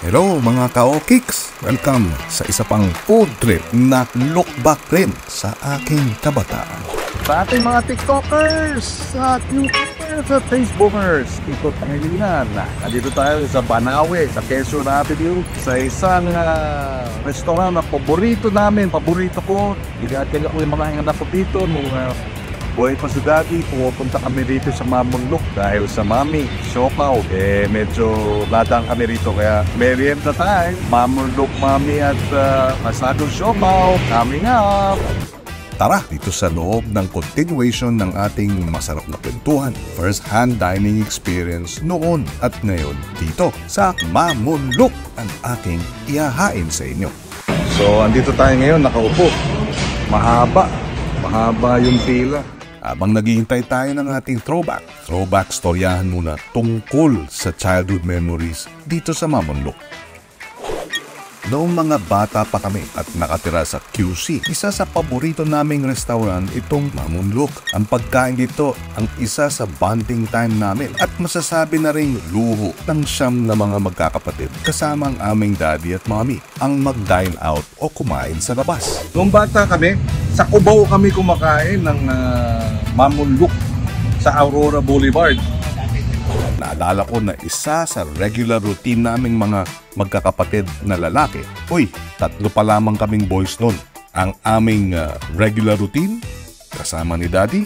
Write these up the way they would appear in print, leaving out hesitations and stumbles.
Hello mga ka-okiks! Welcome sa isa pang food trip na look back rin sa aking kabataan. Sa ating mga TikTokers, sa YouTubers, sa Facebookers, ikot Pangilinan. Nandito tayo sa Banawe, sa Quezon Avenue, sa isang restaurant na paborito namin, paborito ko. Ginagawa ko yung mga hinganap ko dito. Buhay pa si Daddy, pumupunta kami dito sa Mamundok dahil sa Mami, siopaw. Medyo ladang kami rito kaya merienda time. Mamundok, Mami at masadong siopaw. Coming up! Tara dito sa loob ng continuation ng ating masarap na kwentuhan. First-hand dining experience noon at ngayon dito sa Mamundok ang aking ihahain sa inyo. So, andito tayo ngayon, nakaupo. Mahaba yung pila. Habang naghihintay tayo ng ating throwback storyahan muna tungkol sa childhood memories dito sa Mamundok. Noong mga bata pa kami at nakatira sa QC, isa sa paborito naming restaurant itong Mamundok. Ang pagkain dito ang isa sa bonding time namin at masasabi na rin luho ng siyam na mga magkakapatid kasama ang aming daddy at mommy ang mag-dine out o kumain sa labas. Noong bata kami, sa Cubao kami kumakain ng Mamundok sa Aurora Boulevard. Naalala ko na isa sa regular routine naming mga magkakapatid na lalaki. Uy, 3 pa lamang kaming boys nun. Ang aming regular routine, kasama ni Daddy,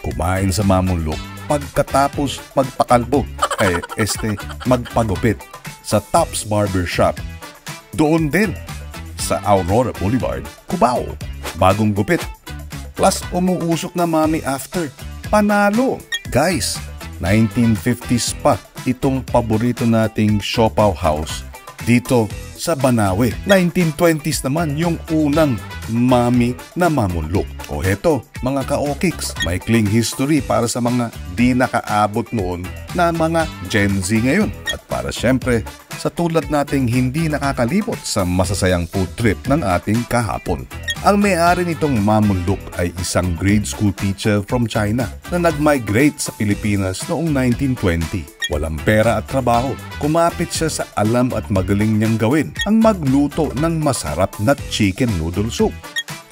kumain sa Mamundok. Pagkatapos magpakalbo, magpagupit sa Tops Barbershop. Doon din sa Aurora Boulevard, Cubao. Bagong gupit. Plus umuusok na Mami after. Panalo! Guys, 1950s pa itong paborito nating siopaw house dito sa Banawe. 1920s naman yung unang Mami na Mamundok. O heto, mga ka-okiks, maikling history para sa mga di nakaabot noon na mga Gen Z ngayon. At para syempre, sa tulad nating hindi nakakalimot sa masasayang food trip ng ating kahapon. Ang may-ari nitong Mamundok ay isang grade school teacher from China na nag-migrate sa Pilipinas noong 1920. Walang pera at trabaho, kumapit siya sa alam at magaling niyang gawin ang magluto ng masarap na chicken noodle soup.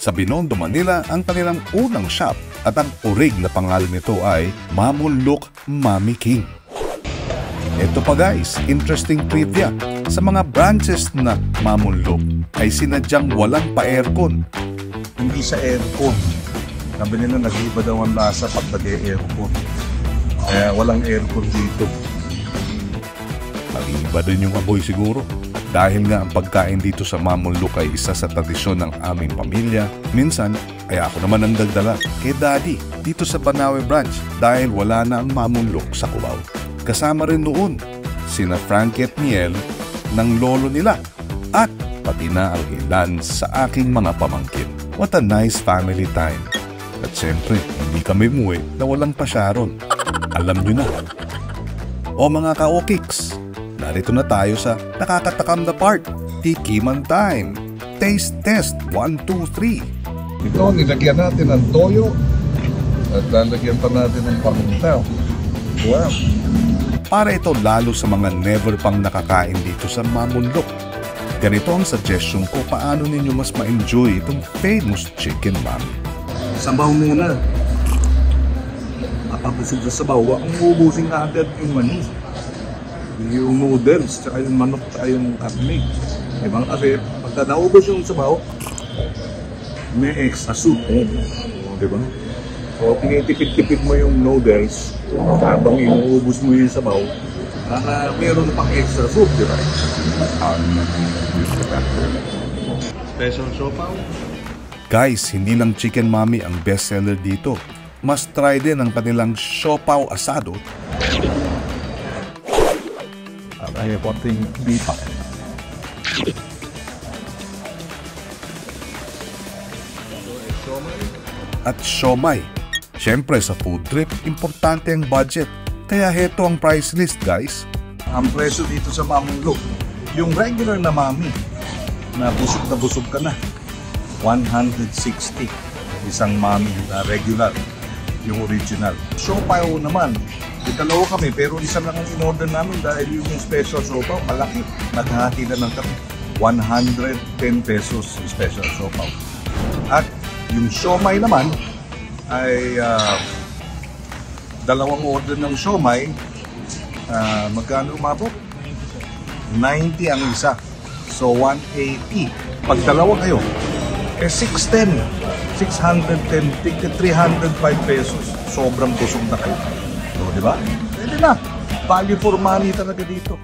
Sa Binondo, Manila ang kanilang unang shop at ang orig na pangalan nito ay Mamundok Mami King. Ito pa guys, interesting trivia. Sa mga branches na Mamundok ay sinadyang walang pa-aircon. Hindi sa aircon. Sabi nila nag-iba daw ang lasa pag nag-aircon. Kaya walang aircon dito. Nag-iba din yung amoy siguro. Dahil nga ang pagkain dito sa Mamundok ay isa sa tradisyon ng aming pamilya, minsan ay ako naman ang dagdala kay Daddy dito sa Banawe branch dahil wala na ang Mamundok sa Cubao. Kasama rin noon sina Frankie at Miel ng lolo nila at pati na ang ilan sa aking mga pamangkin. What a nice family time. At syempre, hindi kami muwi na walang pasyaron. Alam nyo na. O mga ka-okiks, narito na tayo sa nakakatakam na part. Tikiman time. Taste test 1, 2, 3. Ito, nilagyan natin ng toyo at lalagyan pa natin ng paminta. Wow! Para ito lalo sa mga never pang nakakain dito sa Mamundok. Ganito ang suggestion ko paano ninyo mas ma-enjoy itong famous chicken mami. Sabaw muna. Kapapusog sa sabaw, huwag mong ubusin na agad yung yung noodles, tsaka yung manok, tsaka yung karne. Diba? Kasi pagka naubos yung sabaw, may extra soup. Diba? So, tinitipid-tipid mo yung noodles habang inuubos mo yung sabaw, meron pang extra soup, di ba? Special siopaw. Guys, hindi lang chicken mami ang bestseller dito. Must try din ang kanilang siopaw asado. Ay, konting bipa. At siomay. Siyempre sa food trip, importante ang budget. Kaya heto ang price list guys. Ang presyo dito sa Mamundok, yung regular na mami, na busog ka na, 160. Isang mami na regular, yung original. Siopaw naman, Dalawa kami, pero isa lang ang in-order namin dahil yung special sopaw, malaki. Naghahati na ng kami. 110 pesos yung special sopaw. At yung siomay naman ay dalawang order ng siomay. Magkano umabot? 90 ang isa. So 180. Pag dalawa kayo, 610. 610, 305 pesos. Sobrang busog na kayo. So, di ba? Pwede na. Value for money talaga dito.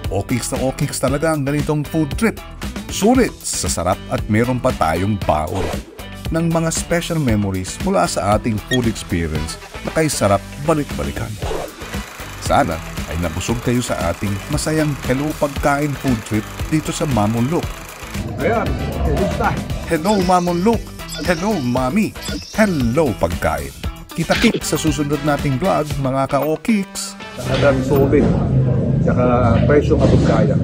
Okiks na okiks talaga ang ganitong food trip. Sulit sa sarap at meron pa tayong baon ng mga special memories mula sa ating food experience na kay sarap balik-balikan. Sana ay nabusog kayo sa ating masayang Hello Pagkain food trip dito sa Mamunluk. Ayan, kumusta? Hello Mamunluk! Hello Mami! Hello Pagkain! Kita-kits sa susunod nating vlog mga ka-okiks! Talagang solid. Tsaka presyong abot kaya.